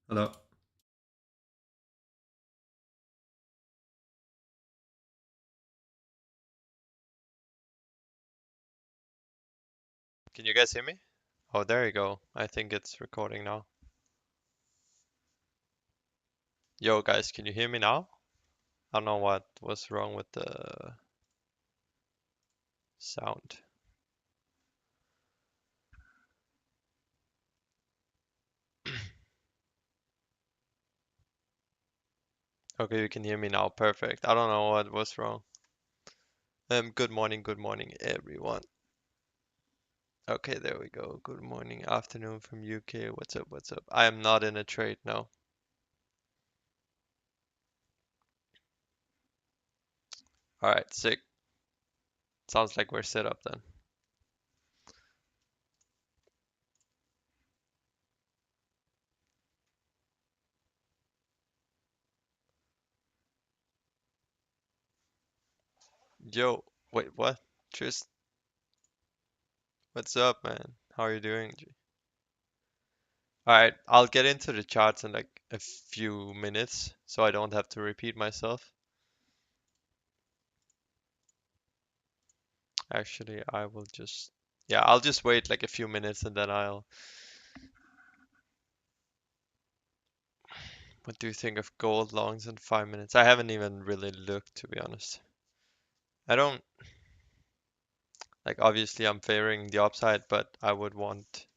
Hello. Can you guys hear me? Oh, there you go. I think it's recording now. Yo, guys, can you hear me now? I don't know what was wrong with the sound. Okay, you can hear me now. Perfect. I don't know what was wrong. Good morning, everyone. Okay, there we go. Good morning, afternoon from UK. What's up? What's up? I am not in a trade now. All right, sick. Sounds like we're set up then. Yo, wait, what? Just what's up, man? How are you doing? All right, I'll get into the charts in like a few minutes, so I don't have to repeat myself. Actually, I will just, yeah, I'll just wait like a few minutes and then I'll, what do you think of gold longs in 5 minutes? I haven't even really looked, to be honest. I don't, like, obviously I'm favoring the upside, but I would want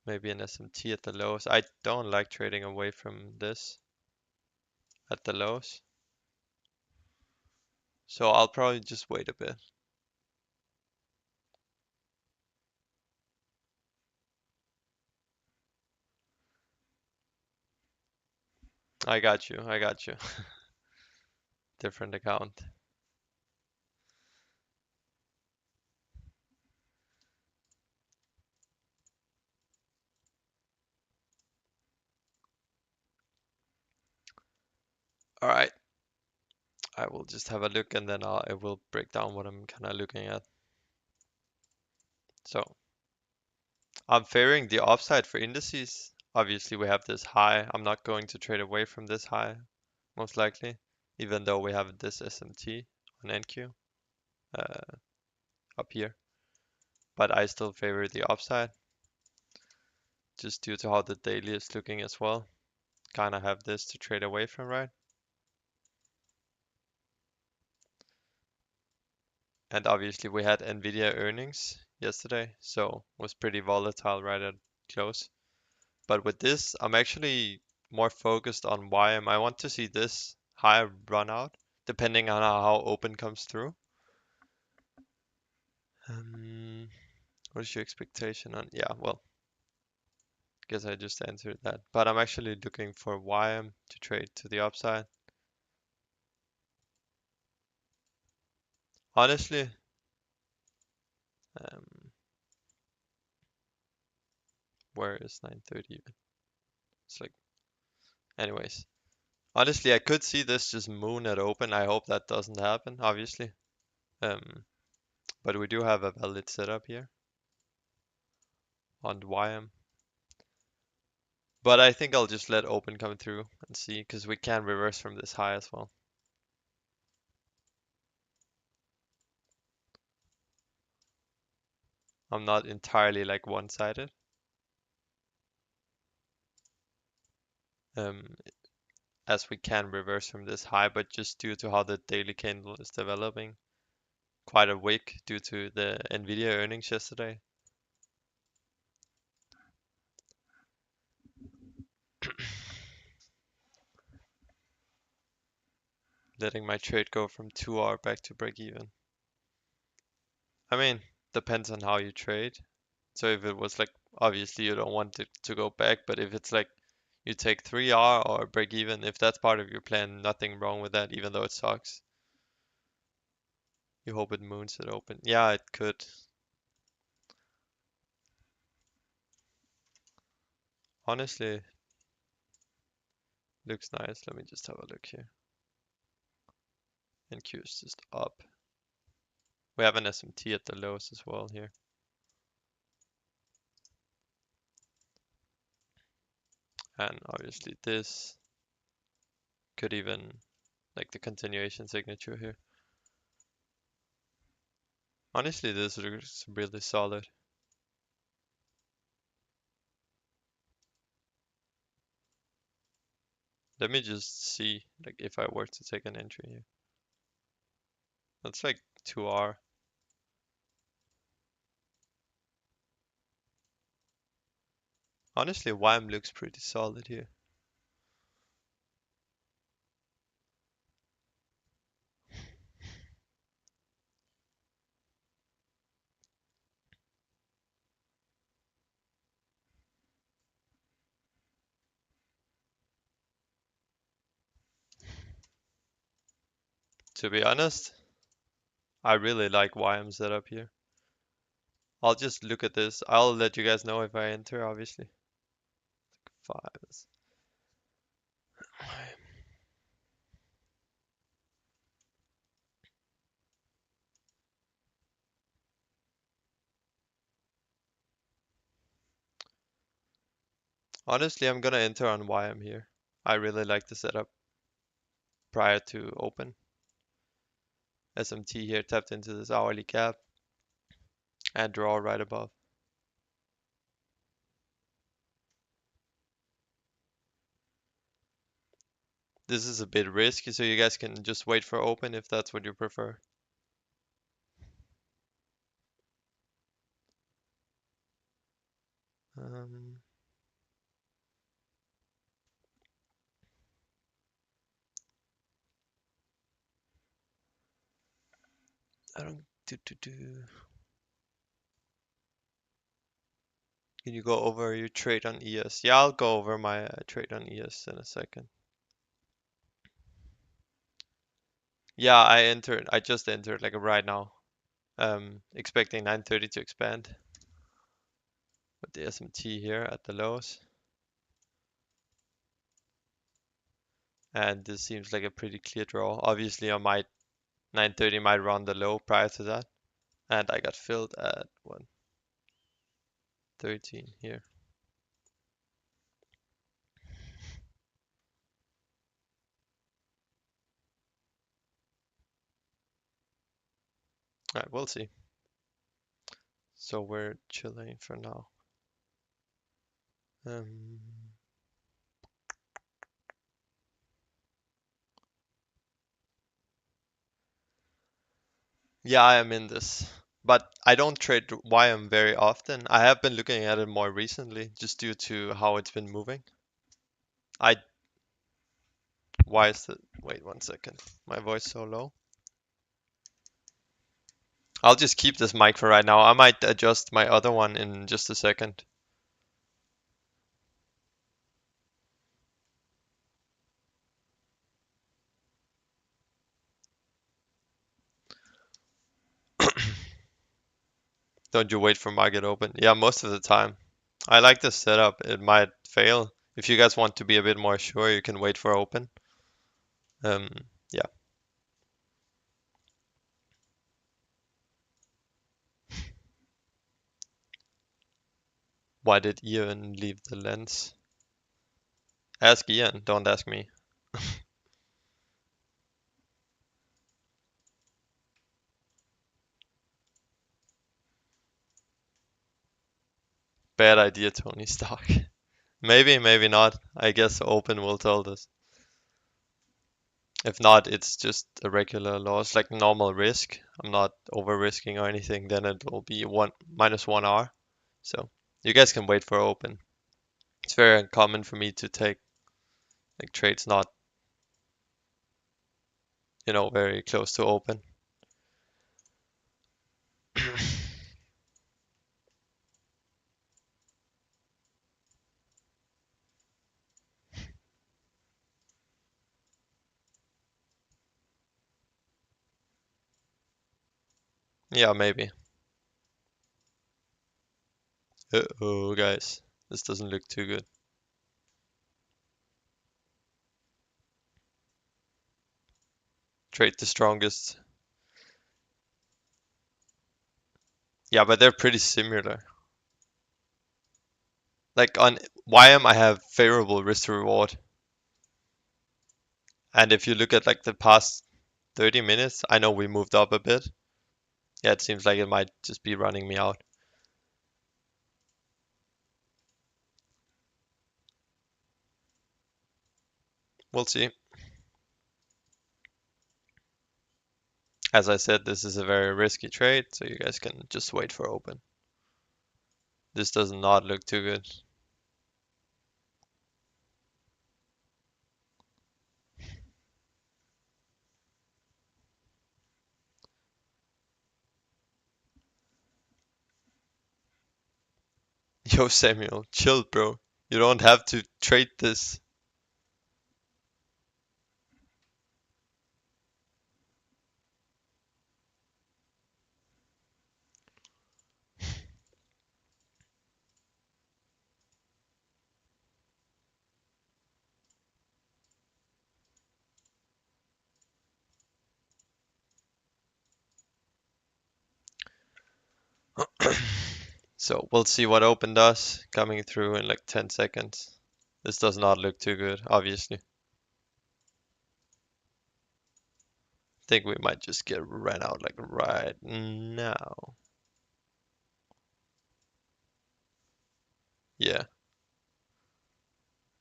maybe an SMT at the lows. I don't like trading away from this at the lows, so I'll probably just wait a bit. I got you, I got you. Different account. All right, I will just have a look and then I will break down what I'm kind of looking at. So I'm favoring the upside for indices. Obviously, we have this high. I'm not going to trade away from this high, most likely, even though we have this SMT on NQ uh, up here. But I still favor the upside, just due to how the daily is looking as well. Kind of have this to trade away from, right? And obviously, we had Nvidia earnings yesterday, so was pretty volatile right at close. But with this, I'm actually more focused on YM. I want to see this high run out, depending on how open comes through. What is your expectation on? Yeah, well, guess I just answered that. But I'm actually looking for YM to trade to the upside. Honestly, um, where is 930 even? It's like, anyways. Honestly, I could see this just moon at open. I hope that doesn't happen, obviously. Um, but we do have a valid setup here on YM. But I think I'll just let open come through and see, because we can reverse from this high as well. I'm not entirely like one-sided, um, as we can reverse from this high, but just due to how the daily candle is developing, quite a wick due to the Nvidia earnings yesterday. Letting my trade go from 2 hour back to break even. I mean, depends on how you trade. So if it was like, obviously you don't want it to go back, but if it's like you take 3 hour or break even, if that's part of your plan, nothing wrong with that, even though it sucks. You hope it moons it open. Yeah, it could. Honestly, looks nice. Let me just have a look here. NQ is just up. We have an SMT at the lows as well here. And obviously this could even, like the continuation signature here. Honestly, this looks really solid. Let me just see, like if I were to take an entry here. That's like 2R. Honestly, YM looks pretty solid here. To be honest, I really like YM setup here. I'll just look at this. I'll let you guys know if I enter, obviously. Fives. Honestly, I'm gonna enter on YM here. I really like the setup prior to open. SMT here tapped into this hourly cap and draw right above. This is a bit risky, so you guys can just wait for open if that's what you prefer. Um, I don't do. Can you go over your trade on ES? Yeah, I'll go over my trade on ES in a second. Yeah, I just entered like right now. Expecting 930 to expand with the SMT here at the lows. And this seems like a pretty clear draw. Obviously, I might 930 might run the low prior to that. And I got filled at 113 here. Alright, we'll see. So we're chilling for now. Um, yeah, I am in this. But I don't trade YM very often. I have been looking at it more recently, just due to how it's been moving. I Why is it? Wait 1 second. My voice so low. I'll just keep this mic for right now. I might adjust my other one in just a second. Don't you wait for market open? Yeah, most of the time. I like this setup. It might fail. If you guys want to be a bit more sure, you can wait for open. Um, yeah. Why did Ian leave the lens? Ask Ian, don't ask me. Bad idea, Tony Stark. Maybe, maybe not. I guess open will tell us. If not, it's just a regular loss, like normal risk. I'm not over risking or anything. Then it will be one -1R. So you guys can wait for open. It's very uncommon for me to take like trades not, very close to open. Yeah, maybe. Uh-oh, guys. This doesn't look too good. Trade the strongest. Yeah, but they're pretty similar. Like on YM, I have favorable risk to reward. And if you look at like the past 30 minutes, I know we moved up a bit. Yeah, it seems like it might just be running me out. We'll see. As I said, this is a very risky trade, so you guys can just wait for open. This does not look too good. Yo, Samuel, chill, bro. You don't have to trade this. So we'll see what open does coming through in like 10 seconds. This does not look too good, obviously. Think we might just get ran out like right now. Yeah,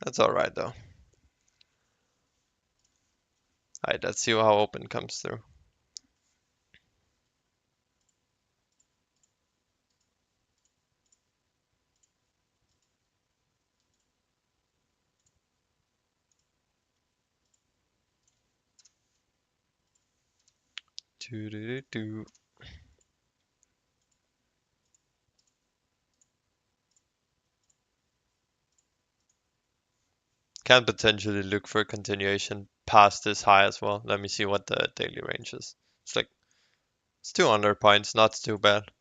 that's alright though. Alright, let's see how open comes through. Doo -doo -doo -doo. Can potentially look for a continuation past this high as well. Let me see what the daily range is. It's like it's 200 points, not too bad.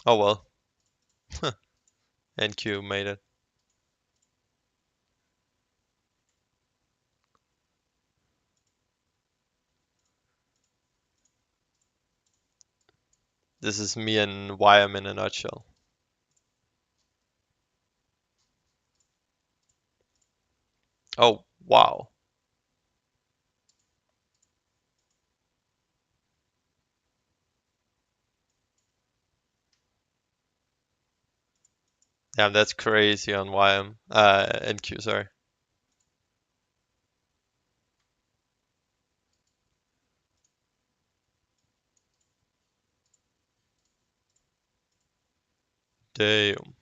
Oh well, NQ made it. This is me and YM in a nutshell. Oh wow. Damn, that's crazy on YM. NQ, sorry. Damn.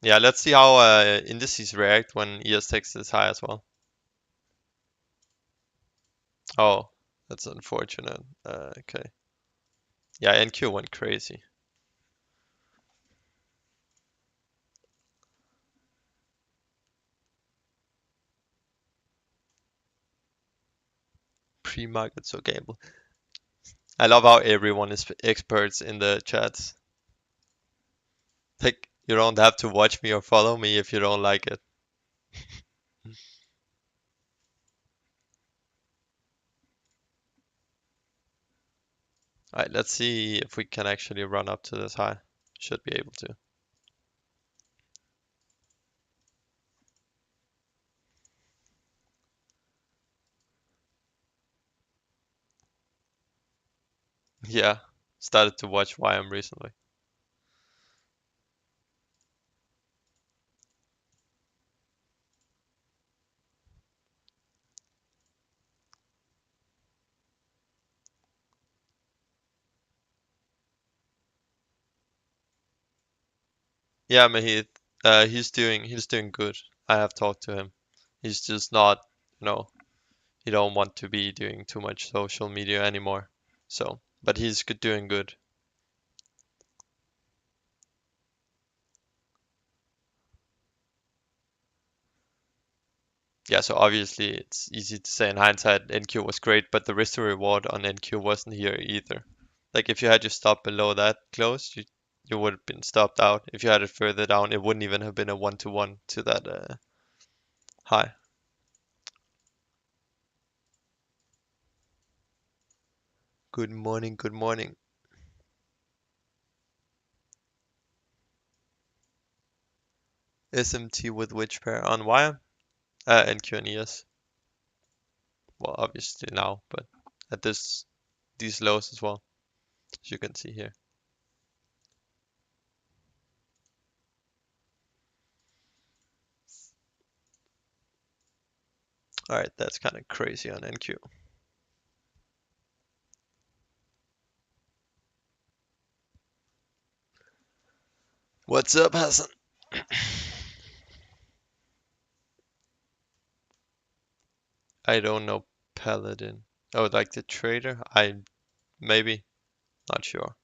Yeah, let's see how indices react when ES takes this high as well. Oh, that's unfortunate. Okay. Yeah, NQ went crazy. Pre-market so gamble. I love how everyone is experts in the chats. Like, you don't have to watch me or follow me if you don't like it. Alright, let's see if we can actually run up to this high. Should be able to. Yeah, started to watch YM recently. Yeah, he's doing good. I have talked to him. He's just not, you know, he don't want to be doing too much social media anymore. So, but he's good, doing good. Yeah, so obviously it's easy to say in hindsight NQ was great, but the risk to reward on NQ wasn't here either. Like if you had your stop below that close, you would have been stopped out. If you had it further down, it wouldn't even have been a 1-to-1 to that high. Good morning, good morning. SMT with which pair on wire? NQ and ES. Well, obviously now, but at these lows as well, as you can see here. All right, that's kind of crazy on NQ. What's up, Hassan? I don't know Paladin. Oh, like the trader? Maybe, not sure.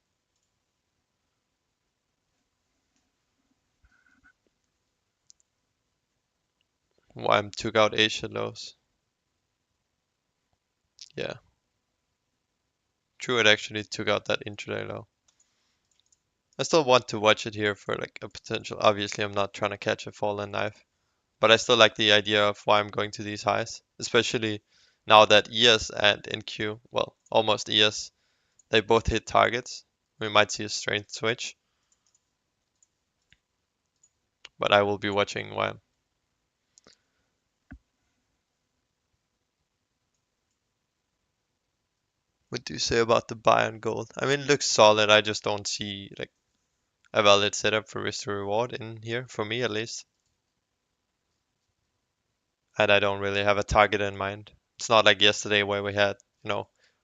YM took out Asia lows. Yeah, true. It actually took out that intraday low. I still want to watch it here for like a potential. Obviously, I'm not trying to catch a fallen knife, but I still like the idea of why I'm going to these highs, especially now that ES and NQ, well, almost ES, they both hit targets. We might see a strength switch, but I will be watching YM. What do you say about the buy on gold? I mean, it looks solid. I just don't see like a valid setup for risk to reward in here, for me at least. And I don't really have a target in mind. It's not like yesterday where we had,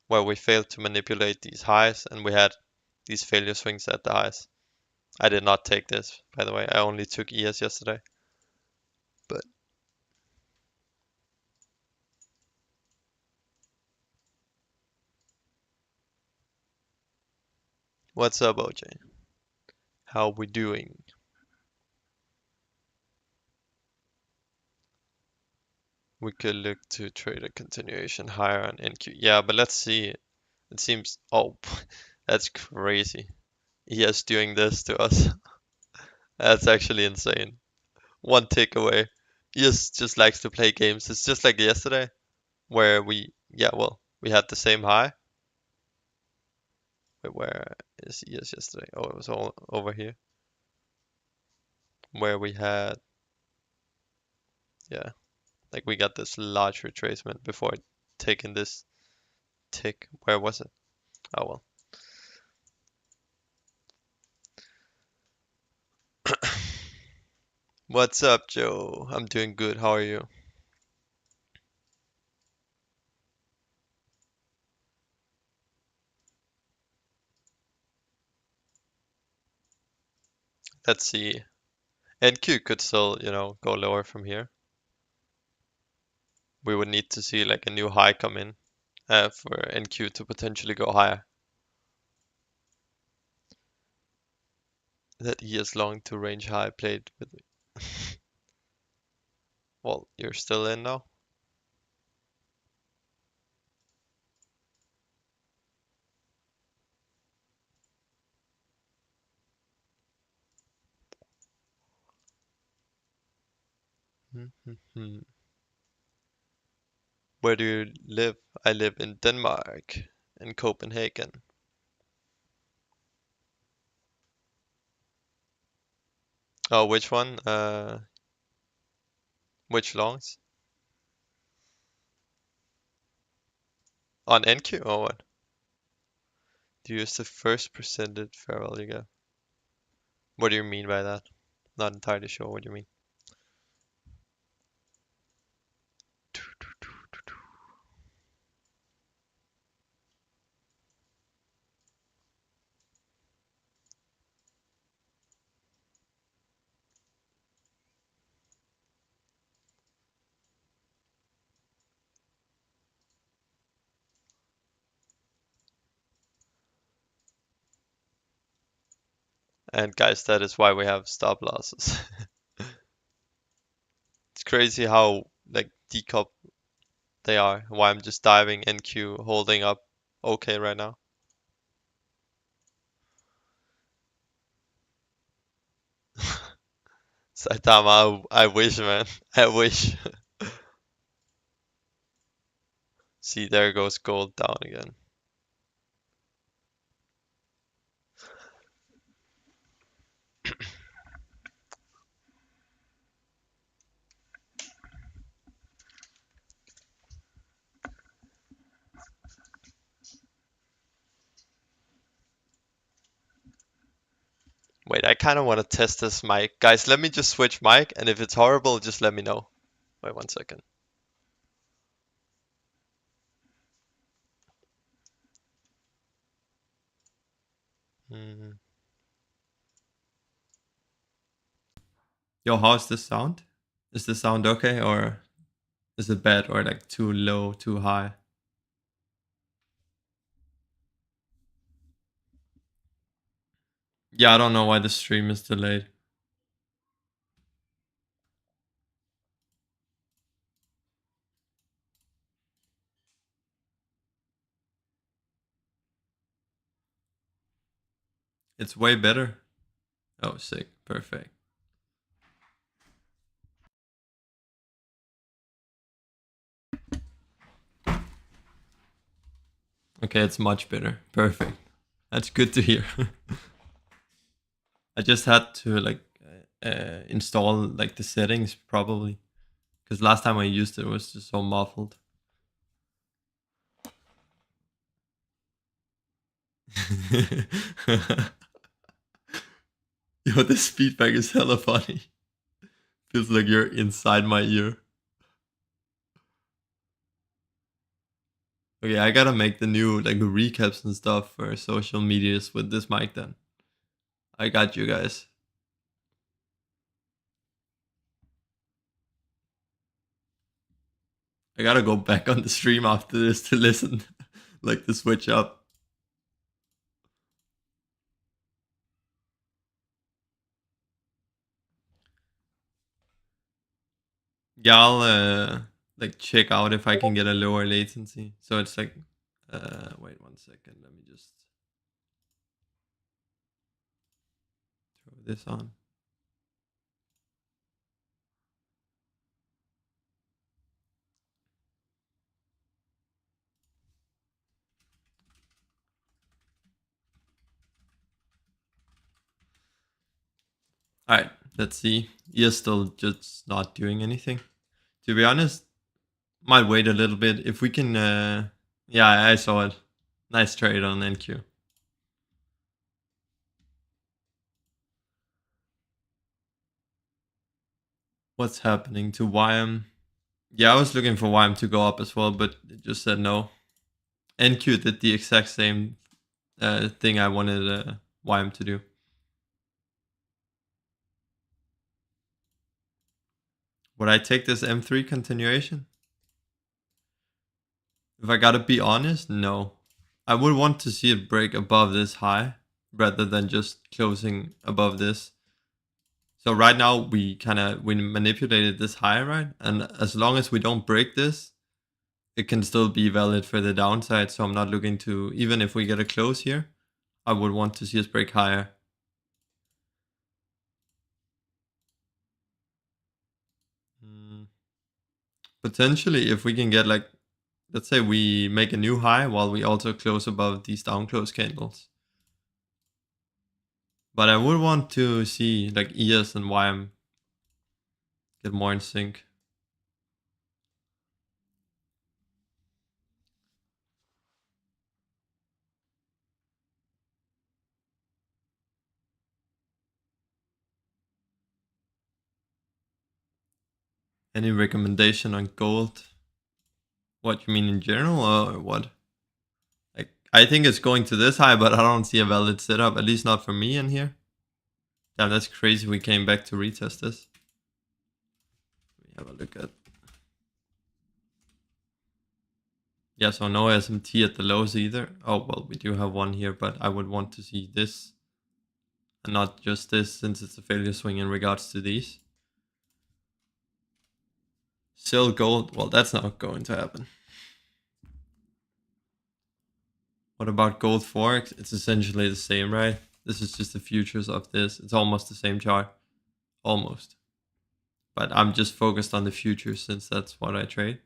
where we failed to manipulate these highs and we had these failure swings at the highs. I did not take this, by the way. I only took ES yesterday. But what's up, OJ? How we doing? We could look to trade a continuation higher on NQ. Yeah, but let's see. It seems, oh, that's crazy. ES doing this to us. That's actually insane. One takeaway. ES just likes to play games. It's just like yesterday where yeah, well, we had the same high. Wait, where is ES yesterday? Oh, it was all over here. Where we had, yeah, like we got this large retracement before taking this tick. Where was it? Oh well. What's up, Joe? I'm doing good. How are you? Let's see. NQ could still, go lower from here. We would need to see like a new high come in for NQ to potentially go higher. That he is long to range high played with me. Well, you're still in now? Where do you live? I live in Denmark, in Copenhagen. Oh, which one? Which longs? On NQ or what? Do you use the first percentage fair value gap? What do you mean by that? Not entirely sure what you mean. And guys, that is why we have stop losses. It's crazy how like decoupled they are. Why I'm just diving NQ, holding up okay right now. Saitama, I wish, man. I wish. See, there goes gold down again. Wait, I kind of want to test this mic. Guys, let me just switch mic, and if it's horrible, just let me know. Wait 1 second. Mm. Yo, how's this sound? Is the sound okay, or is it bad, or like too low, too high? Yeah, I don't know why the stream is delayed. It's way better. Oh, sick. Perfect. Okay, it's much better. Perfect. That's good to hear. I just had to like install like the settings probably, because last time I used it was just so muffled. Yo, this feedback is hella funny. Feels like you're inside my ear. Okay, I gotta make the new like recaps and stuff for social medias with this mic then. I got you guys. I gotta go back on the stream after this to listen, like to switch up. Yeah, I'll like check out if I can get a lower latency. So it's like, wait 1 second. Let me just throw this on. All right, let's see. You're still just not doing anything. To be honest, might wait a little bit if we can. Yeah, I saw it. Nice trade on NQ. What's happening to YM? Yeah, I was looking for YM to go up as well, but it just said no. NQ did the exact same thing I wanted YM to do. Would I take this M3 continuation? If I gotta be honest, no. I would want to see it break above this high rather than just closing above this. So right now we manipulated this high, right? And as long as we don't break this, it can still be valid for the downside. So I'm not looking to, even if we get a close here, I would want to see us break higher. Potentially, if we can get like, let's say we make a new high while we also close above these down close candles. But I would want to see like ES and YM get more in sync. Any recommendation on gold? What you mean in general or what? Like I think it's going to this high, but I don't see a valid setup, at least not for me in here. Damn, that's crazy. We came back to retest this. We have a look at. Yeah, so no SMT at the lows either. Oh, well, we do have one here, but I would want to see this and not just this since it's a failure swing in regards to these. Still gold. Well, that's not going to happen. What about gold forex? It's essentially the same, right? This is just the futures of this. It's almost the same chart. Almost. But I'm just focused on the futures since that's what I trade.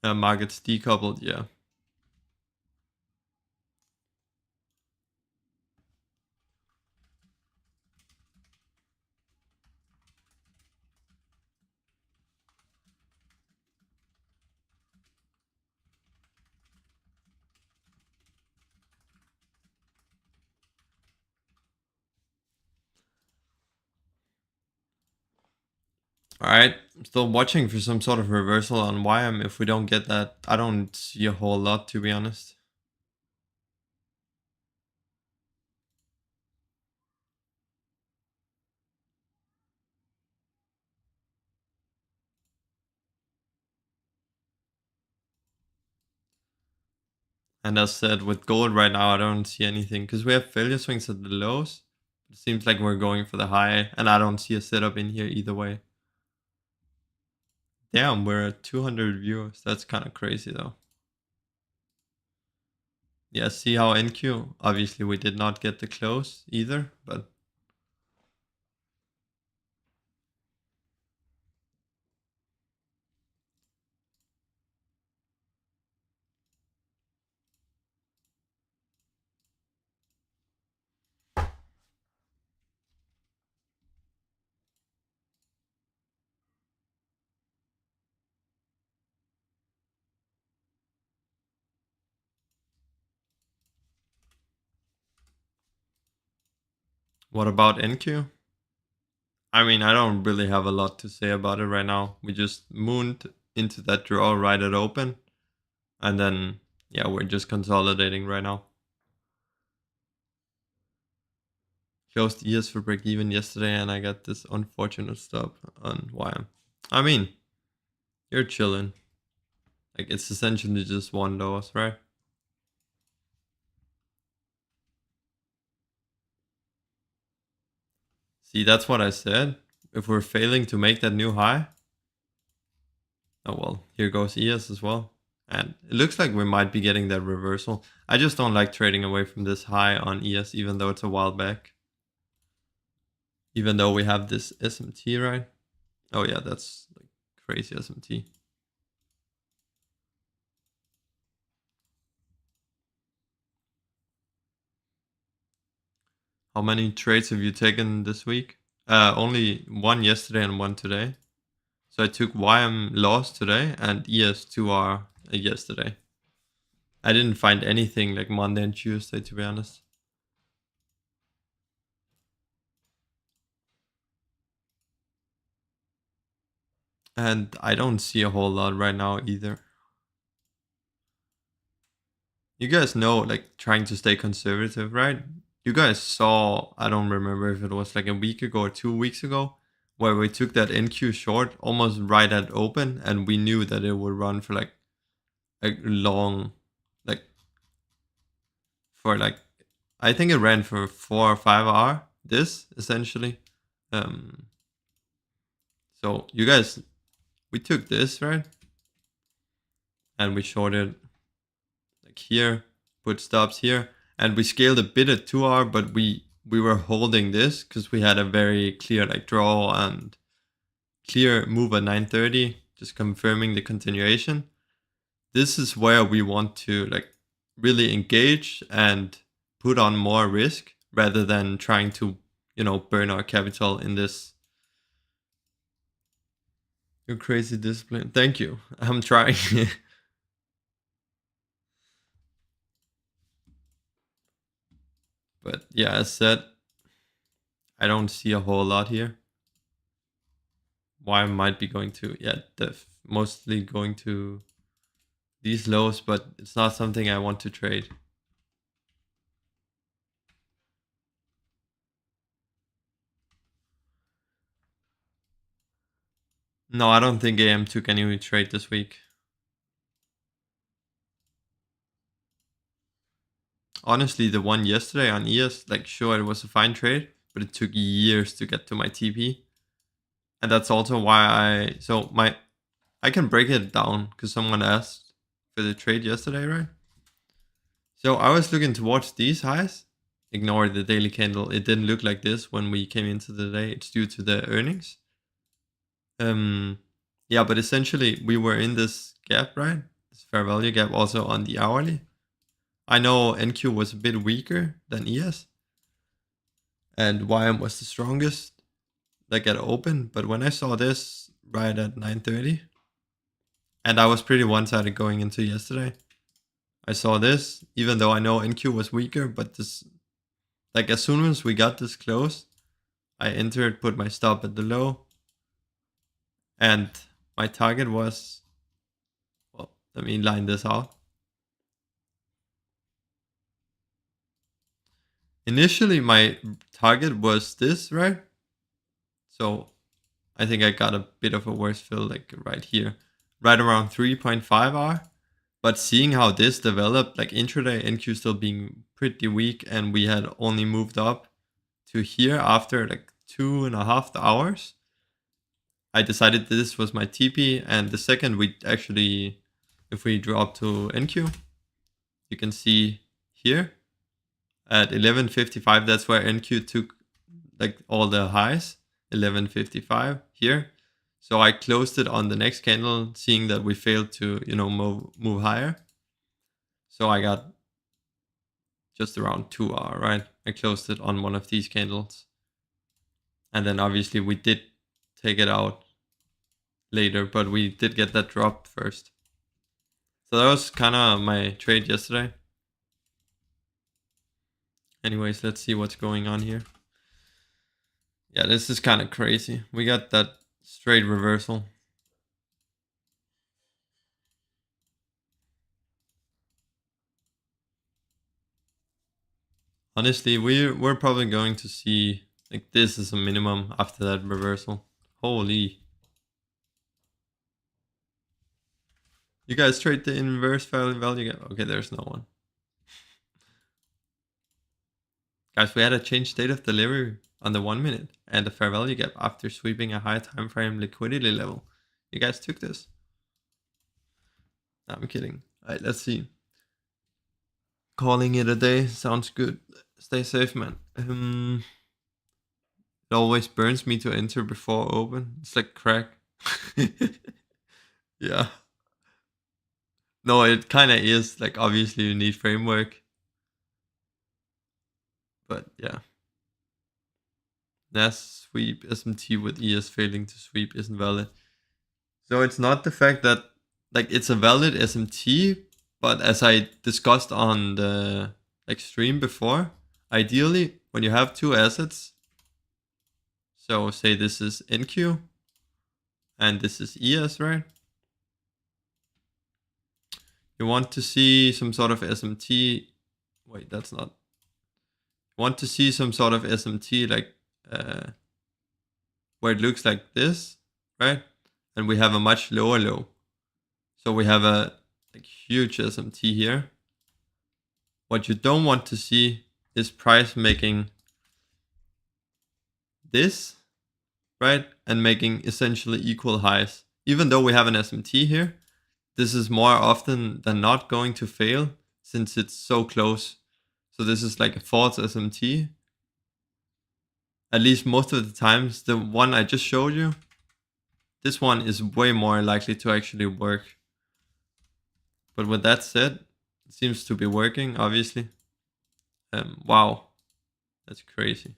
Markets decoupled, yeah. Alright, still watching for some sort of reversal on YM. If we don't get that, I don't see a whole lot, to be honest. And as said, with gold right now, I don't see anything because we have failure swings at the lows. It seems like we're going for the high, and I don't see a setup in here either way. Damn, we're at 200 viewers. That's kind of crazy though. Yeah, see how NQ? Obviously, we did not get the close either, but what about NQ? I mean, I don't really have a lot to say about it right now. We just mooned into that draw right at open. And then, yeah, we're just consolidating right now. Closed ES for break even yesterday, and I got this unfortunate stop on YM. I mean, you're chilling. Like, it's essentially just one loss, right? See, that's what I said. If we're failing to make that new high, oh well, here goes ES as well. And it looks like we might be getting that reversal. I just don't like trading away from this high on ES, even though it's a while back. Even though we have this SMT, right? Oh yeah, that's like crazy SMT. How many trades have you taken this week? Only one yesterday and one today. So I took YM loss today and ES2R yesterday. I didn't find anything like Monday and Tuesday, to be honest. And I don't see a whole lot right now either. You guys know, like, trying to stay conservative, right? You guys saw, I don't remember if it was like a week ago or 2 weeks ago, where we took that NQ short almost right at open, and we knew that it would run for like a long, like, for like, I think it ran for 4 or 5 hours, this essentially. So you guys, we took this, right? And we shorted like here, put stops here, and we scaled a bit at 2 hour, but we were holding this because we had a very clear like draw and clear move at 9:30, just confirming the continuation. This is where we want to like really engage and put on more risk rather than trying to, you know, burn our capital in this. You're crazy discipline. Thank you. I'm trying. But yeah, as said, I don't see a whole lot here. Why might be going to, yeah, mostly going to these lows, but it's not something I want to trade. No, I don't think AM took any trade this week. Honestly, the one yesterday on ES, like, sure, it was a fine trade, but it took years to get to my TP. And that's also why I can break it down because someone asked for the trade yesterday, right? So I was looking towards these highs. Ignore the daily candle. It didn't look like this when we came into the day. It's due to the earnings. Yeah, but essentially we were in this gap, right? This fair value gap also on the hourly. I know NQ was a bit weaker than ES, and YM was the strongest, like at open. But when I saw this right at 9:30, and I was pretty one-sided going into yesterday, I saw this, even though I know NQ was weaker, but this, like as soon as we got this close, I entered, put my stop at the low, And my target was, well, let me line this out. Initially, my target was this, right? So I think I got a bit of a worse fill, like right here, right around 3.5 R. But seeing how this developed, like intraday NQ still being pretty weak, and we had only moved up to here after like 2.5 hours, I decided this was my TP. And the second we actually, if we drop to NQ, you can see here at 11:55, that's where NQ took like all the highs, 11:55 here. So I closed it on the next candle, seeing that we failed to, move higher. So I got just around 2 hour, right? I closed it on one of these candles. And then obviously we did take it out later, but we did get that drop first. So that was kind of my trade yesterday. Anyways, let's see what's going on here. Yeah, this is kind of crazy. We got that straight reversal. Honestly, we're probably going to see like this is a minimum after that reversal. Holy. You guys trade the inverse value gap? Okay, there's no one. Guys, we had a change state of delivery on the 1 minute and a fair value gap after sweeping a high time frame liquidity level. You guys took this? No, I'm kidding. Alright, let's see. Calling it a day sounds good. Stay safe, man. It always burns me to enter before open. It's like crack. Yeah. No, it kind of is. Like, obviously, you need framework. But yeah. NAS sweep SMT with ES failing to sweep isn't valid. So it's not the fact that, like, it's a valid SMT, but as I discussed on the like stream before, ideally, when you have two assets, so say this is NQ and this is ES, right? You want to see some sort of SMT. Wait, that's not. You want to see some sort of SMT like where it looks like this, right? And we have a much lower low. So we have a like huge SMT here. What you don't want to see is price making this, right? And making essentially equal highs. Even though we have an SMT here, this is more often than not going to fail since it's so close. So this is like a false SMT. At least most of the times, the one I just showed you, this one is way more likely to actually work. But with that said, it seems to be working, obviously. Wow, that's crazy.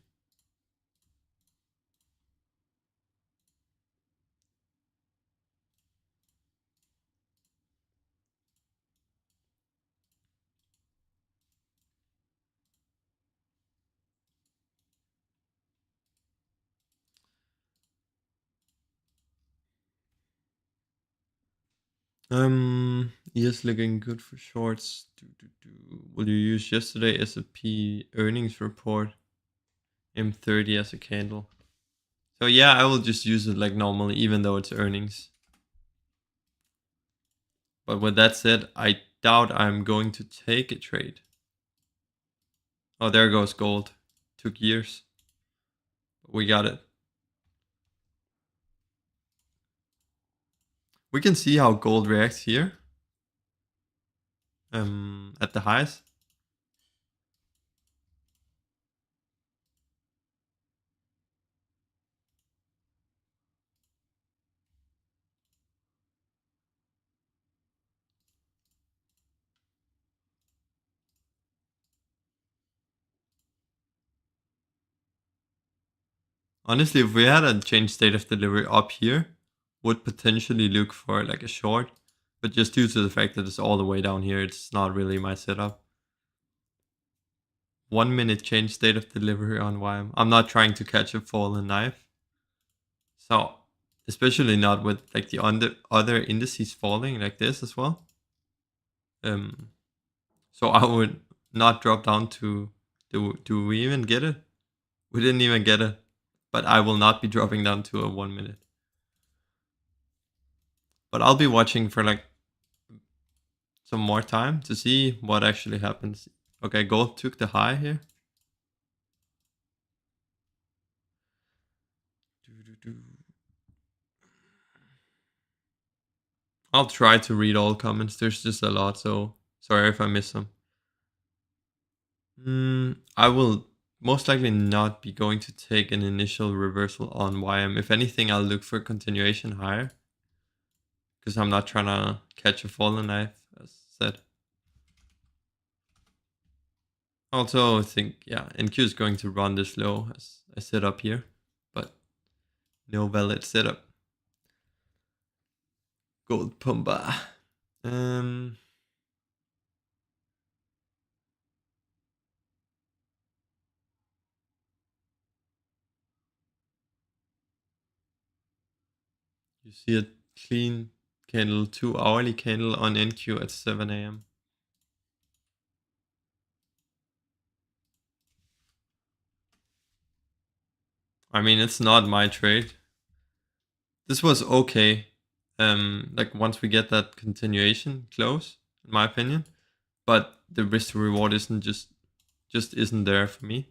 Yes, looking good for shorts. Will you use yesterday S&P earnings report M30 as a candle? So yeah, I will just use it like normally, even though it's earnings. But with that said, I doubt I'm going to take a trade. Oh, there goes gold. Took years. We got it. We can see how gold reacts here. At the highs. Honestly, if we had a change state of delivery up here, would potentially look for like a short, but just due to the fact that it's all the way down here, it's not really my setup. 1 minute change state of delivery on YM. I'm not trying to catch a fallen knife. So especially not with like the other indices falling like this as well. Um, so I would not drop down to. Do we even get it? We didn't even get it, but I will not be dropping down to a 1 minute. But I'll be watching for like some more time to see what actually happens. Okay, gold took the high here. I'll try to read all comments. There's just a lot, so sorry if I miss some. I will most likely not be going to take an initial reversal on YM. If anything, I'll look for continuation higher because I'm not trying to catch a fallen knife, as said. Also, I think, yeah, NQ is going to run this low as I set up here, but no valid setup. Gold Pumba. Um, you see a clean candle, 2 hourly candle on NQ at 7 a.m. I mean, it's not my trade. This was okay. Like once we get that continuation close, in my opinion, but the risk to reward isn't just isn't there for me.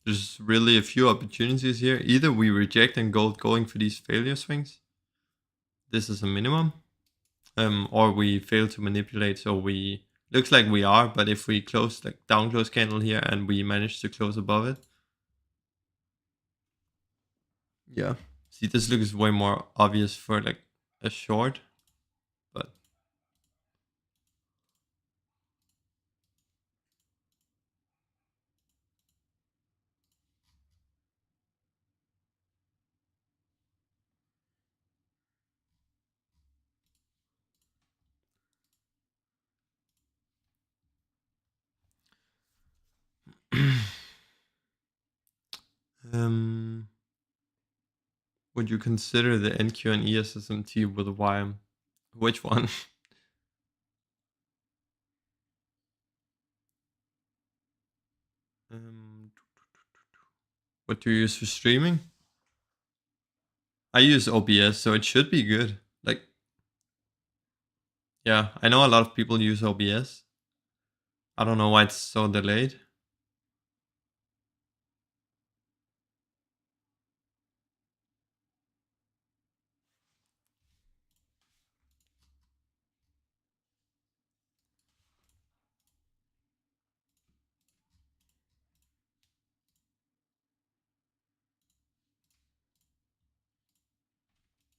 There's really a few opportunities here. Either we reject and gold going for these failure swings. This is a minimum. Or we fail to manipulate. So we looks like we are, but if we close like down close candle here and we manage to close above it. Yeah. See, this looks way more obvious for like a short, but um would you consider the NQ and ESSMT with YM? Which one? um what do you use for streaming? I use OBS, so it should be good. Like, yeah, I know a lot of people use OBS. I don't know why it's so delayed.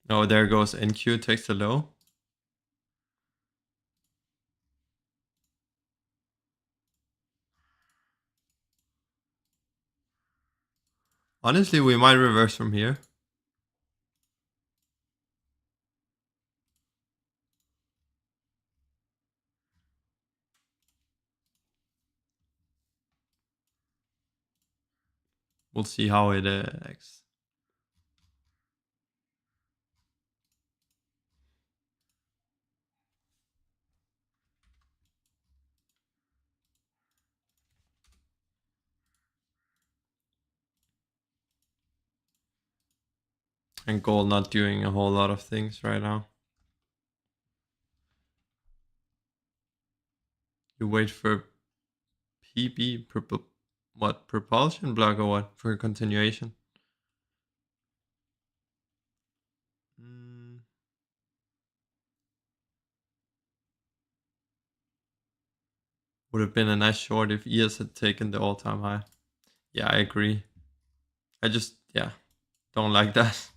Oh, there goes NQ, takes the low. Honestly, we might reverse from here. We'll see how it acts. And gold not doing a whole lot of things right now. You wait for PB, what, propulsion block or what, for continuation? Would have been a nice short if ES had taken the all-time high. Yeah, I agree. I just, yeah, don't like that.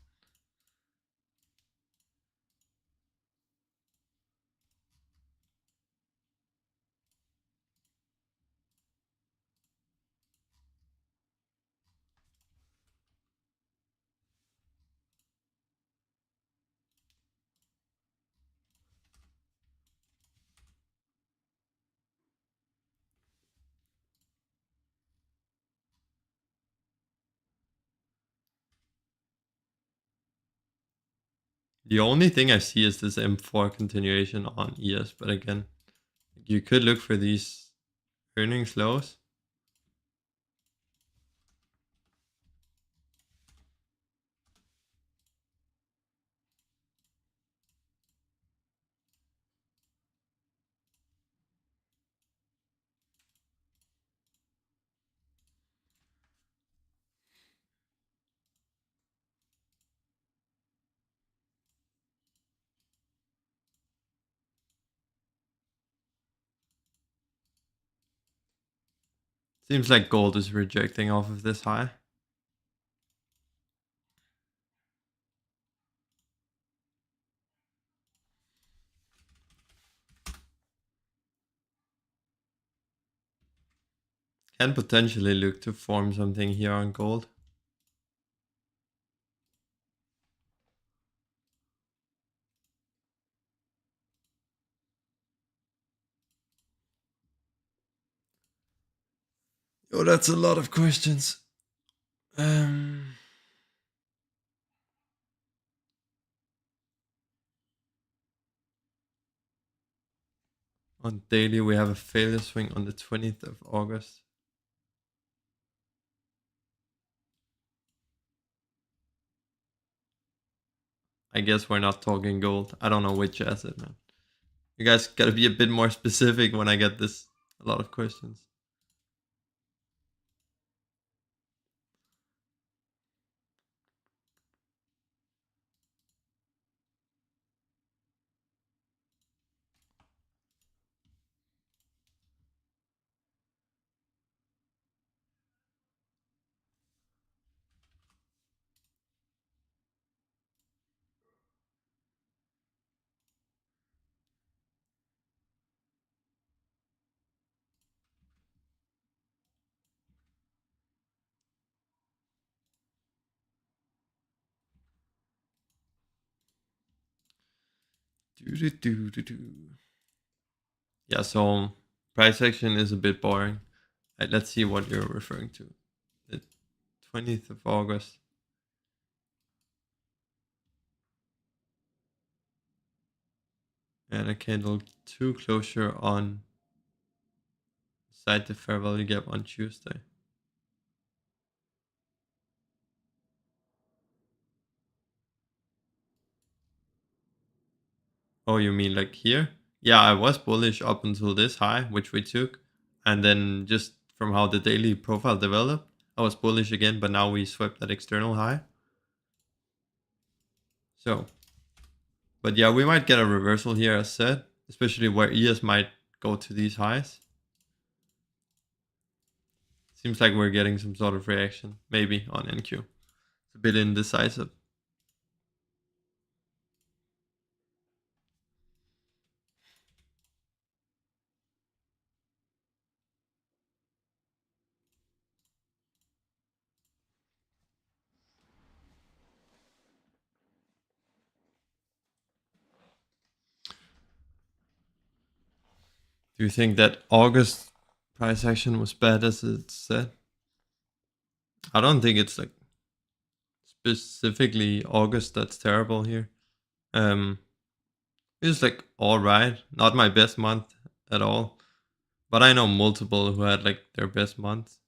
The only thing I see is this M4 continuation on ES, but again, you could look for these earnings lows. Seems like gold is rejecting off of this high. Can potentially look to form something here on gold. Oh, that's a lot of questions. On daily, we have a failure swing on the 20th of August. I guess we're not talking gold. I don't know which asset, man. You guys gotta be a bit more specific when I get this. A lot of questions. Yeah, so price action is a bit boring. Let's see what you're referring to. The 20th of August. And a candle 2 closure on side the fair value gap on Tuesday. Oh, you mean like here? Yeah, I was bullish up until this high, which we took. And then just from how the daily profile developed, I was bullish again, but now we swept that external high. So, but yeah, we might get a reversal here, as said, especially where ES might go to these highs. Seems like we're getting some sort of reaction, maybe on NQ. It's a bit indecisive. Do you think that August price action was bad as it said? I don't think it's like specifically August that's terrible here. It's like all right, not my best month at all, but I know multiple who had like their best months.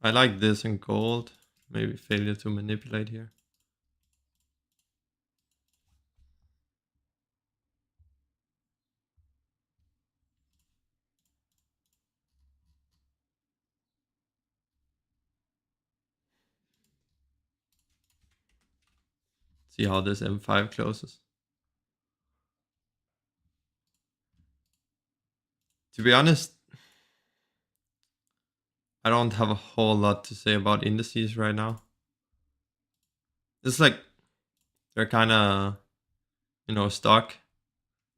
I like this in gold. Maybe failure to manipulate here. See how this M5 closes. To be honest, I don't have a whole lot to say about indices right now. It's like they're kind of, stuck.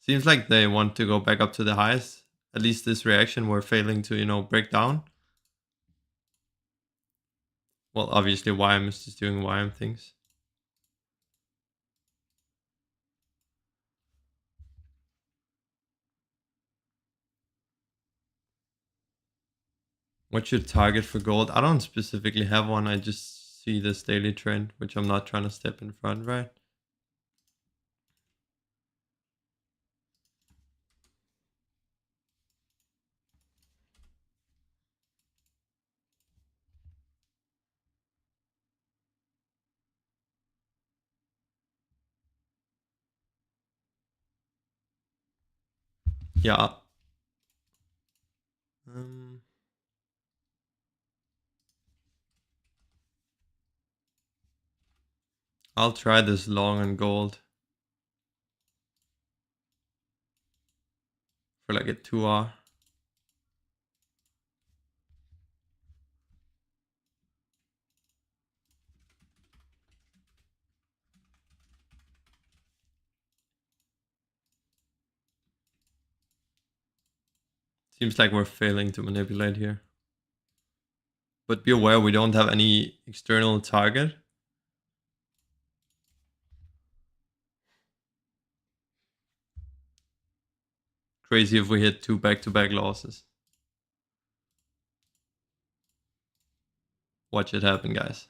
Seems like they want to go back up to the highs at least this reaction we're failing to, you know, break down. Well, obviously YM is just doing YM things. What's your target for gold? I don't specifically have one. I just see this daily trend, which I'm not trying to step in front, right? Yeah. I'll try this long on gold for like a 2 hour. Seems like we're failing to manipulate here. But be aware we don't have any external target. Crazy if we hit 2 back-to-back losses. Watch it happen, guys.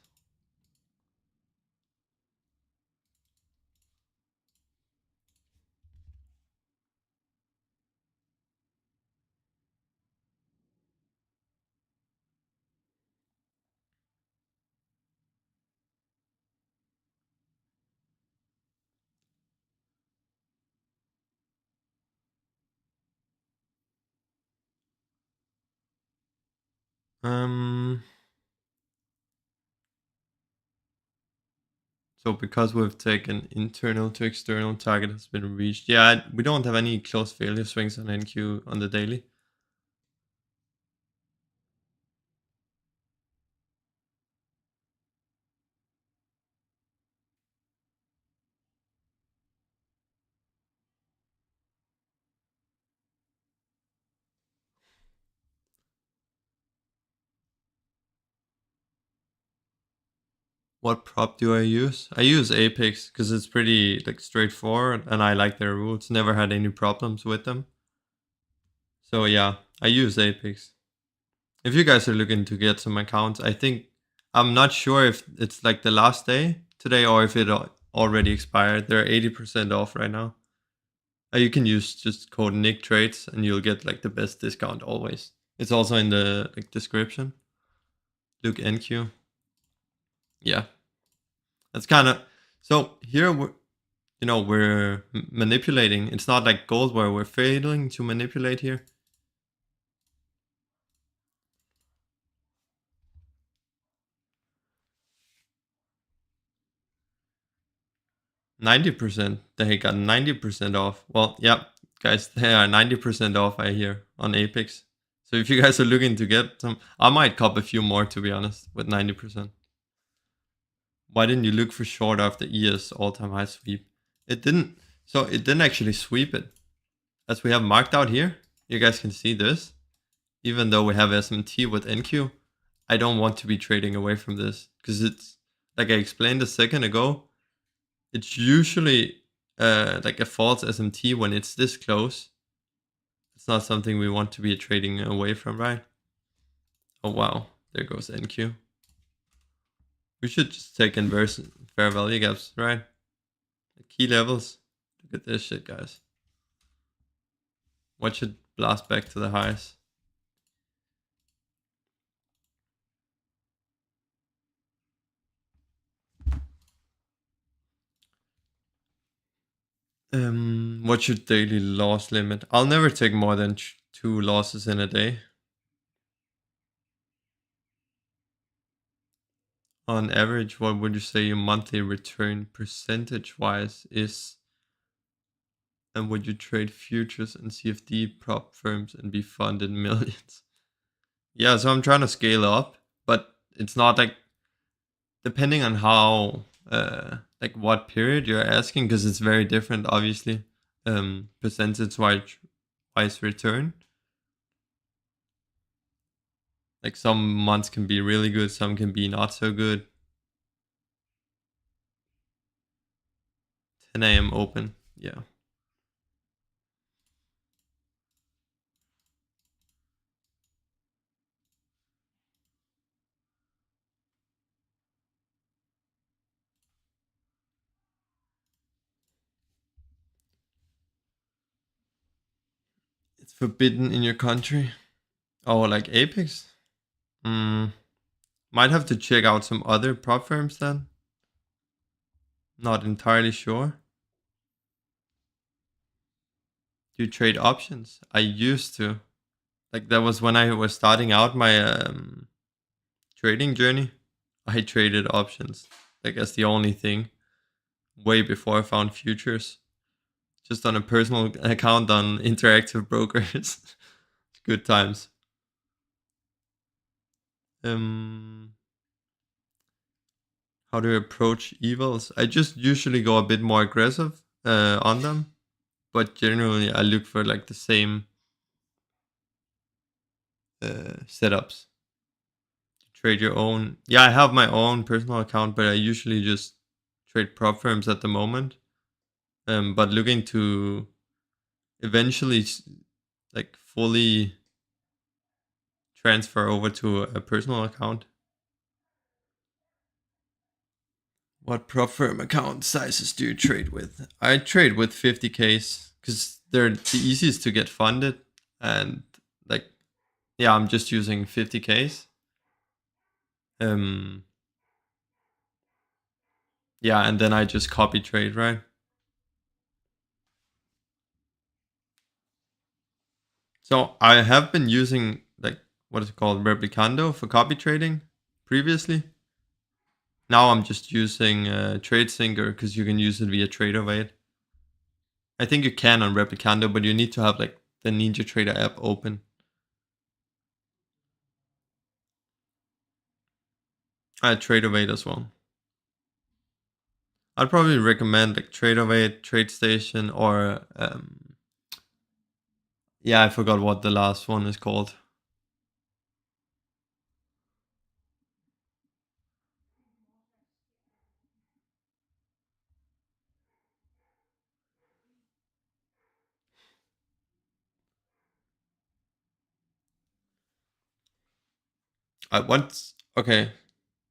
So because we've taken internal to external, target has been reached. Yeah, we don't have any close failure swings on NQ on the daily. What prop do I use? I use Apex because it's pretty like straightforward and I like their rules. Never had any problems with them. So yeah, I use Apex. If you guys are looking to get some accounts, I think I'm not sure if it's like the last day today or if it already expired. They're 80% off right now. You can use just code Nick Trades and you'll get like the best discount always. It's also in the like description. Luke NQ. Yeah, that's kind of so here we're manipulating. It's not like gold where we're failing to manipulate here. 90%. They got 90% off. Well, yeah, guys, they are 90% off, I hear, on Apex. So if you guys are looking to get some, I might cop a few more, to be honest, with 90%. Why didn't you look for short after ES all-time high sweep? It didn't. So it didn't actually sweep it. As we have marked out here, you guys can see this. Even though we have SMT with NQ, I don't want to be trading away from this because it's like I explained a second ago. It's usually like a false SMT when it's this close. It's not something we want to be trading away from, right? Oh wow, there goes NQ. We should just take inverse fair value gaps, right? The key levels. Look at this shit, guys. Watch it blast back to the highs. What's your daily loss limit? I'll never take more than 2 losses in a day. On average, what would you say your monthly return percentage-wise is? And would you trade futures and CFD prop firms and be funded millions? Yeah, so I'm trying to scale up, but it's not like depending on how like what period you're asking, because it's very different, obviously. Percentage wise return. Like some months can be really good, some can be not so good. 10 a.m. open. Yeah. It's forbidden in your country. Oh, like Apex? Mm, might have to check out some other prop firms then. Not entirely sure. Do you trade options? I used to. Like that was when I was starting out my trading journey. I traded options. Like as the only thing. Way before I found futures. Just on a personal account on interactive brokers. Good times. Um how do you approach evils? I just usually go a bit more aggressive on them. But generally I look for like the same setups. Trade your own. Yeah, I have my own personal account, but I usually just trade prop firms at the moment. But looking to eventually like fully transfer over to a personal account. What prop firm account sizes do you trade with? I trade with 50Ks because they're the easiest to get funded, and like yeah, I'm just using 50Ks. Um, yeah, and then I just copy trade, right? So I have been using like what is it called, Replicando for copy trading previously. Now I'm just using TradeSyncer because you can use it via TradeOvate. I think you can on Replicando, but you need to have like the NinjaTrader app open. I TradeOvate as well. I'd probably recommend like TradeOvate, TradeStation, or yeah, I forgot what the last one is called. I once okay,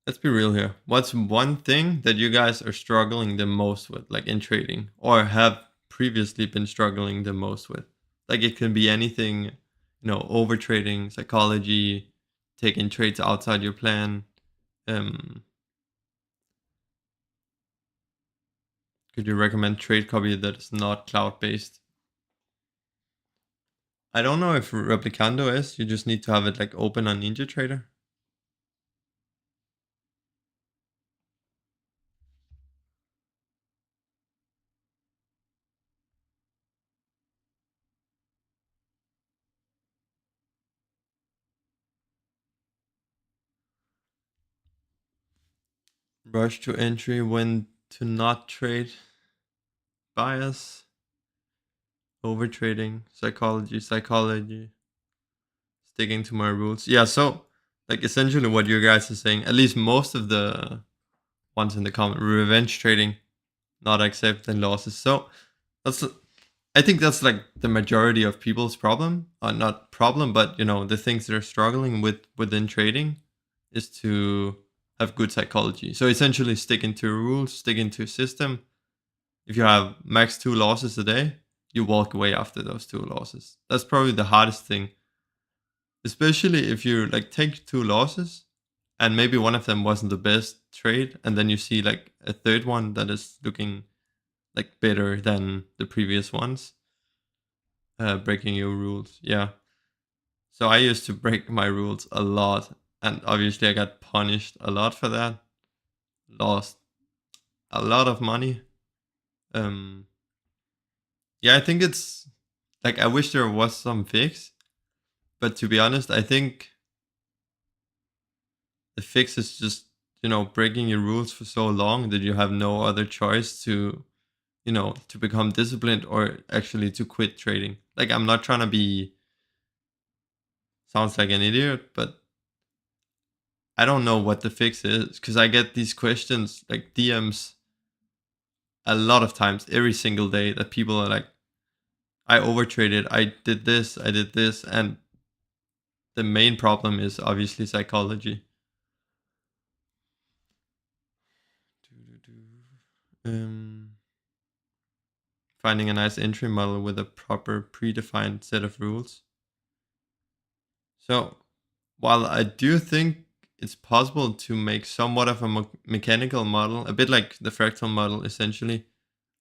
let's be real here. What's one thing that you guys are struggling the most with, like in trading, or have previously been struggling the most with? Like it can be anything, over trading, psychology, taking trades outside your plan. Um, could you recommend trade copy that is not cloud based? I don't know if Replicando is. You just need to have it like open on NinjaTrader. Rush to entry when to not trade. Bias. Over trading. Psychology. Sticking to my rules. Yeah, so like essentially what you guys are saying, at least most of the ones in the comment, revenge trading, not accepting losses. So that's I think that's like the majority of people's problem. Not problem, but the things they're struggling with within trading is to have good psychology. So essentially sticking to rules, sticking to a system. If you have max 2 losses a day, you walk away after those 2 losses. That's probably the hardest thing. Especially if you like take 2 losses and maybe one of them wasn't the best trade, and then you see like a third one that is looking like better than the previous ones, breaking your rules. Yeah. So I used to break my rules a lot, and obviously I got punished a lot for that. Lost a lot of money. Um, yeah, I think it's like I wish there was some fix, but to be honest, I think the fix is just breaking your rules for so long that you have no other choice to become disciplined or actually to quit trading. Like I'm not trying to be sounds like an idiot, but I don't know what the fix is, because I get these questions like DMs a lot of times every single day that people are like, I overtraded, I did this, and the main problem is obviously psychology. Um, Finding a nice entry model with a proper predefined set of rules. So, while I do think it's possible to make somewhat of a mechanical model, a bit like the fractal model essentially,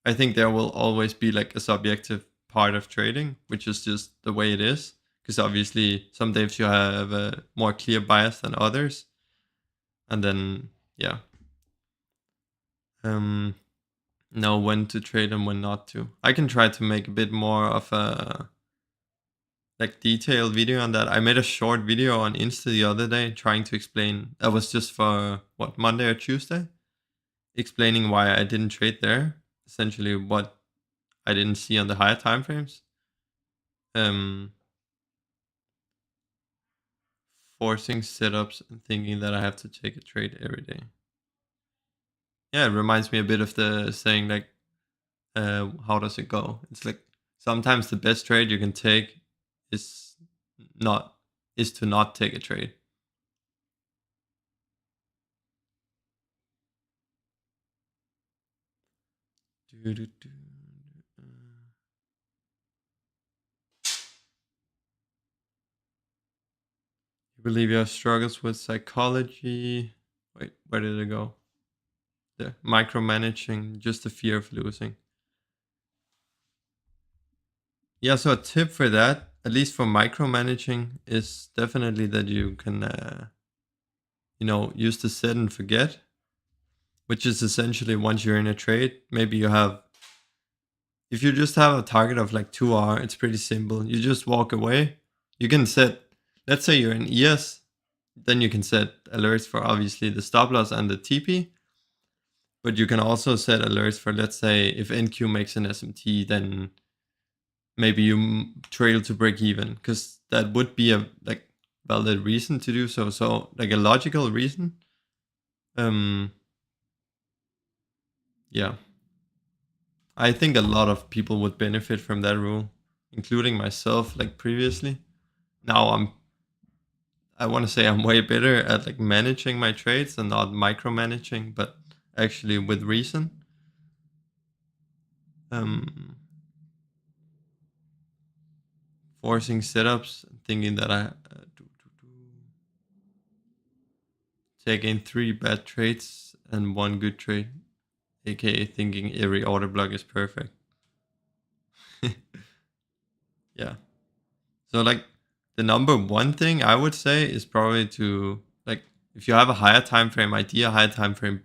I think there will always be like a subjective part of trading, which is just the way it is. Because obviously, some days you have a more clear bias than others. And then, yeah. Know when to trade and when not to. I can try to make a bit more of a like detailed video on that. I made a short video on Insta the other day trying to explain. That was just for what, Monday or Tuesday, explaining why I didn't trade there. Essentially, what I didn't see on the higher time frames. Forcing setups and thinking that I have to take a trade every day. Yeah, it reminds me a bit of the saying like, how does it go? It's like sometimes the best trade you can take is not is to not take a trade. Do. You believe you have struggles with psychology? Wait, where did it go? There, micromanaging, just the fear of losing. Yeah, so a tip for that, at least for micromanaging, is definitely that you can, use the set and forget, which is essentially once you're in a trade, maybe if you just have a target of like 2 hours, it's pretty simple. You just walk away. You can set, let's say you're in ES, then you can set alerts for obviously the stop loss and the TP. But you can also set alerts for, let's say, if NQ makes an SMT, then maybe you trail to break even, because that would be a like valid reason to do so. So like a logical reason. Yeah, I think a lot of people would benefit from that rule, including myself. Like previously, now I want to say I'm way better at like managing my trades and not micromanaging, but actually with reason. Forcing setups, thinking that I taking 3 bad trades and 1 good trade, aka thinking every order block is perfect. Yeah. So like the number one thing I would say is probably to like, if you have a higher time frame idea, higher time frame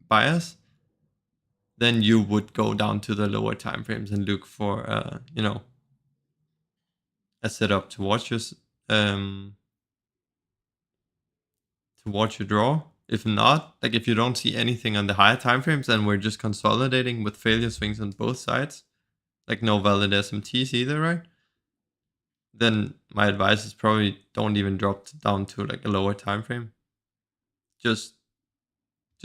bias, then you would go down to the lower time frames and look for a setup to watch your draw. If not, like if you don't see anything on the higher time frames and we're just consolidating with failure swings on both sides, like no valid SMTs either, right? Then my advice is probably don't even drop down to like a lower time frame. Just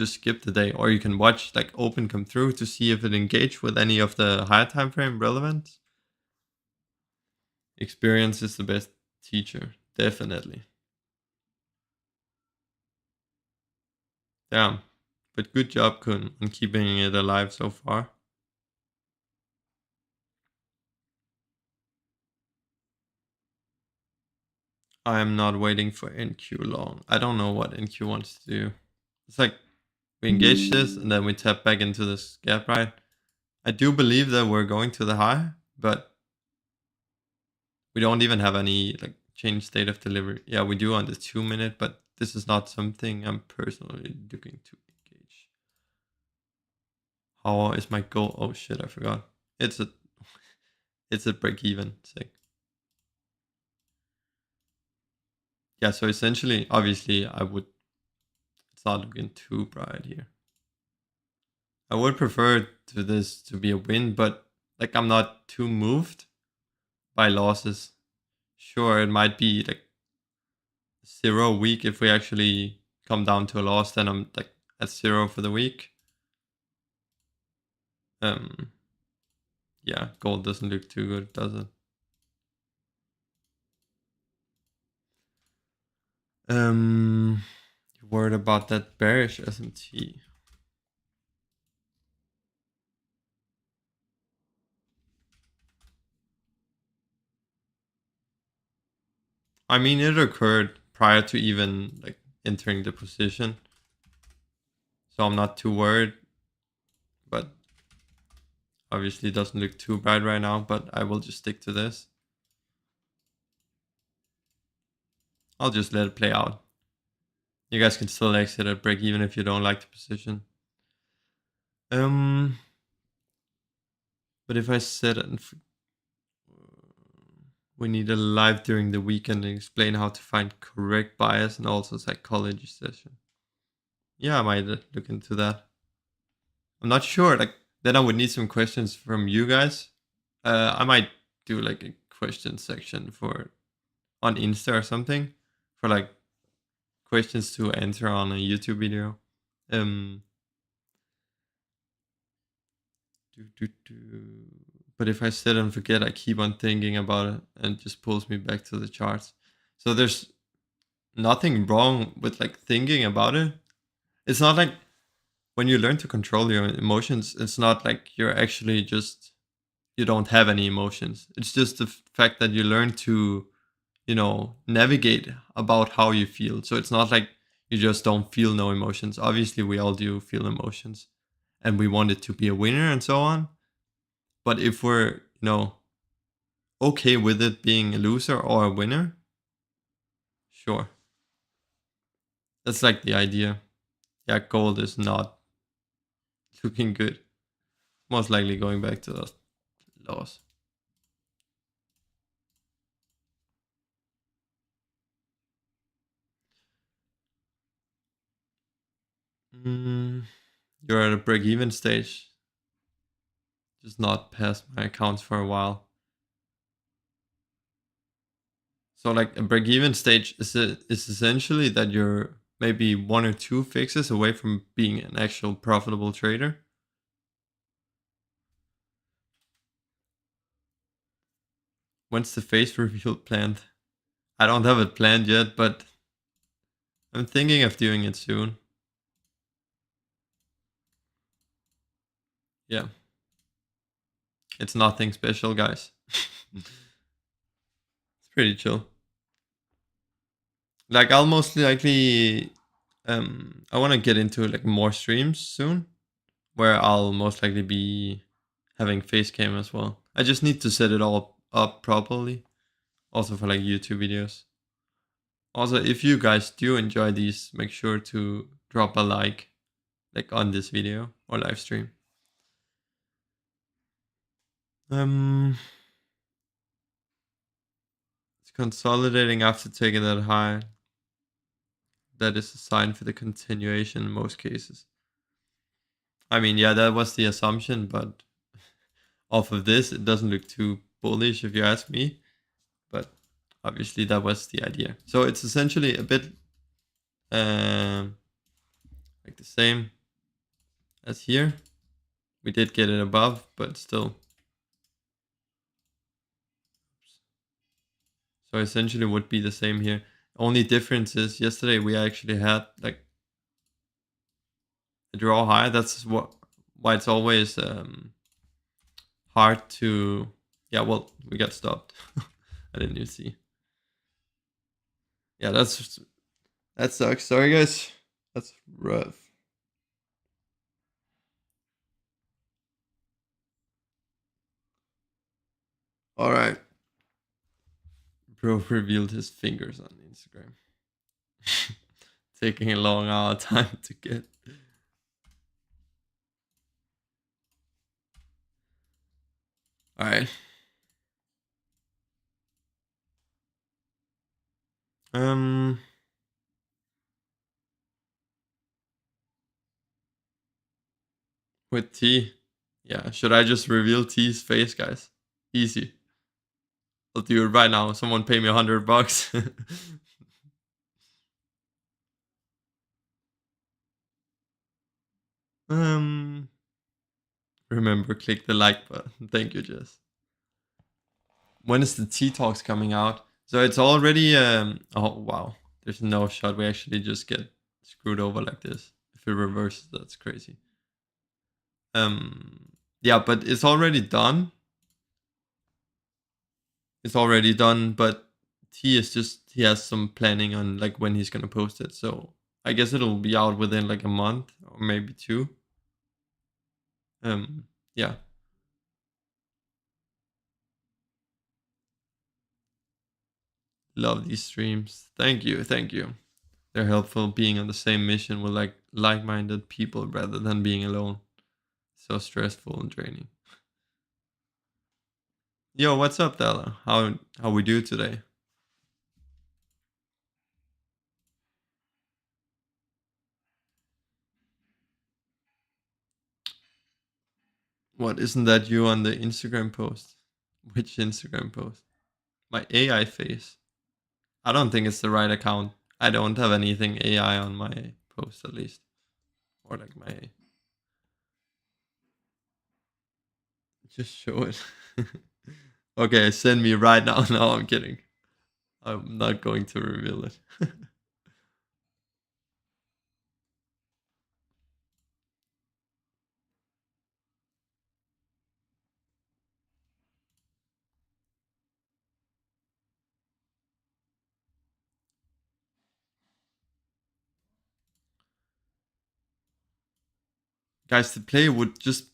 skip the day, or you can watch like open come through to see if it engaged with any of the higher time frame relevant. Experience is the best teacher, definitely. Damn, but good job, Kun, on keeping it alive so far. I am not waiting for NQ long. I don't know what NQ wants to do. It's like we engage this and then we tap back into this gap, right? I do believe that we're going to the high, but we don't even have any like change state of delivery. Yeah, we do on the 2 minute, but this is not something I'm personally looking to engage. How is my goal? Oh shit, I forgot. It's a break even. Sick. Yeah, so essentially, obviously, it's not looking too bright here. I would prefer to this to be a win, but like I'm not too moved by losses. Sure, it might be like 0 week if we actually come down to a loss, then I'm like at 0 for the week. Yeah, gold doesn't look too good, does it? You worried about that bearish SMT? I mean, it occurred prior to even like entering the position, so I'm not too worried. But obviously, it doesn't look too bad right now. But I will just stick to this. I'll just let it play out. You guys can still exit at break even if you don't like the position. But if I set it, we need a live during the weekend and explain how to find correct bias and also psychology session. Yeah, I might look into that. I'm not sure. Like then I would need some questions from you guys. I might do like a question section for on Insta or something for like questions to answer on a YouTube video. But if I sit and forget, I keep on thinking about it and it just pulls me back to the charts. So there's nothing wrong with like thinking about it. It's not like when you learn to control your emotions, it's not like you're actually just you don't have any emotions. It's just the fact that you learn to, navigate about how you feel. So it's not like you just don't feel no emotions. Obviously, we all do feel emotions and we want it to be a winner and so on. But if we're, okay with it being a loser or a winner, sure. That's like the idea. Yeah, gold is not looking good. Most likely going back to those lows. You're at a break-even stage. Just not past my accounts for a while. So like a break-even stage is essentially that you're maybe 1 or 2 fixes away from being an actual profitable trader. When's the face reveal planned? I don't have it planned yet, but I'm thinking of doing it soon. Yeah. It's nothing special, guys. It's pretty chill. Like I'll most likely I want to get into like more streams soon where I'll most likely be having face cam as well. I just need to set it all up properly. Also for like YouTube videos. Also, if you guys do enjoy these, make sure to drop a like on this video or live stream. It's consolidating after taking that high. That is a sign for the continuation in most cases. I mean, yeah, that was the assumption, but off of this, it doesn't look too bullish if you ask me. But obviously, that was the idea. So it's essentially a bit like the same as here. We did get it above, but still. So essentially would be the same here. Only difference is yesterday we actually had like a draw high. That's why it's always hard to. Yeah, well, we got stopped. I didn't even see. Yeah, that sucks. Sorry, guys. That's rough. All right. Bro revealed his fingers on Instagram. Taking a long time to get. All right. With T. Yeah, should I just reveal T's face, guys? Easy. I'll do it right now. Someone pay me $100. Remember, click the like button. Thank you, Jess. When is the T Talks coming out? So it's already oh wow. There's no shot we actually just get screwed over like this. If it reverses, that's crazy. Yeah, but it's already done. It's already done, but he has some planning on like when he's gonna post it. So I guess it'll be out within like a month or maybe two. Yeah. Love these streams. Thank you, thank you. They're helpful being on the same mission with like-minded people rather than being alone. So stressful and draining. Yo, what's up, Della? How we do today? What, isn't that you on the Instagram post? Which Instagram post? My AI face. I don't think it's the right account. I don't have anything AI on my post at least. Or like my just show it. Okay, send me right now. No, I'm kidding. I'm not going to reveal it. Guys, the play would just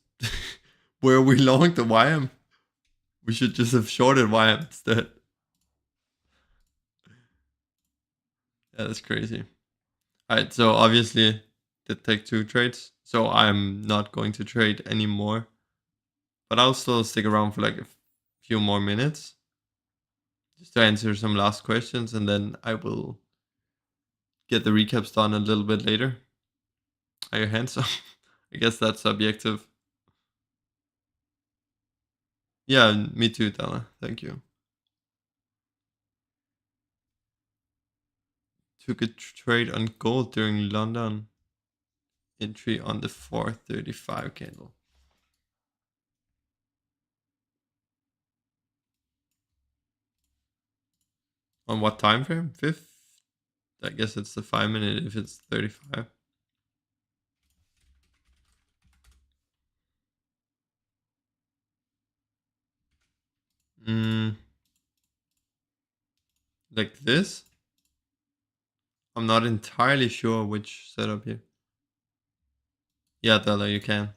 where we long the YM. We should just have shorted YM instead. Yeah, that's crazy. Alright, so obviously did take two trades. So I'm not going to trade anymore. But I'll still stick around for like a few more minutes. Just to answer some last questions, and then I will get the recaps done a little bit later. Are your hands up? I guess that's subjective. Yeah, me too, Della. Thank you. Took a trade on gold during London. Entry on the 435 candle. On what time frame? Fifth? I guess it's the 5 minute if it's 35. Like this? I'm not entirely sure which setup here. Yeah, Della, you can.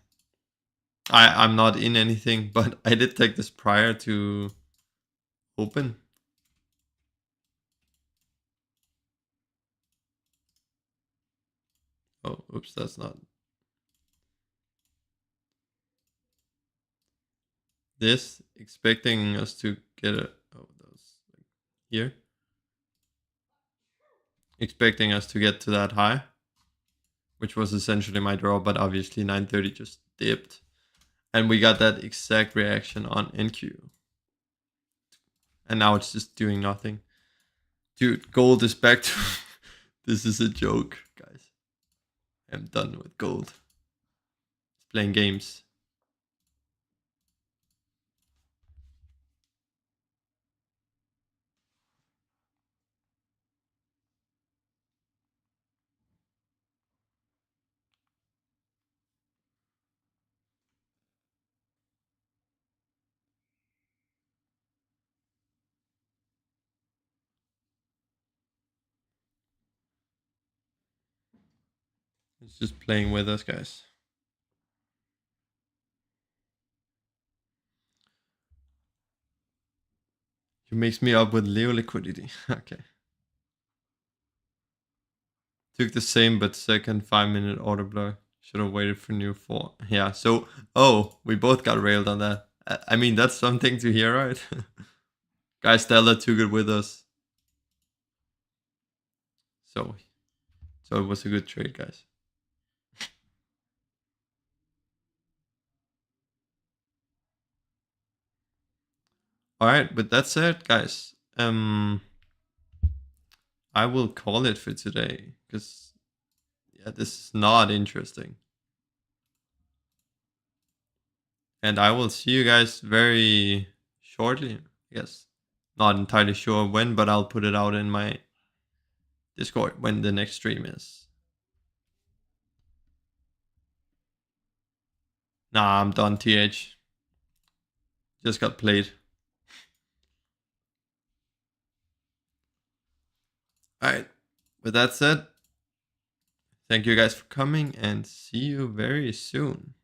I'm not in anything, but I did take this prior to open. Oh, oops, that's not. This, expecting us to get a. Oh, that was like here. Expecting us to get to that high, which was essentially my draw, but obviously 930 just dipped. And we got that exact reaction on NQ. And now it's just doing nothing. Dude, gold is back to. This is a joke, guys. I'm done with gold. It's playing games. It's just playing with us, guys. You mix me up with Leo liquidity. Okay. Took the same but second 5 minute order block. Should have waited for new 4. Yeah, so, oh, we both got railed on that. I mean, that's something to hear, right? Guys, Stella took it with us. So it was a good trade, guys. All right, but that's it, guys. I will call it for today because yeah, this is not interesting. And I will see you guys very shortly. Yes. Not entirely sure when, but I'll put it out in my Discord when the next stream is. Nah, I'm done, TH. Just got played. Alright. With that said, thank you guys for coming and see you very soon.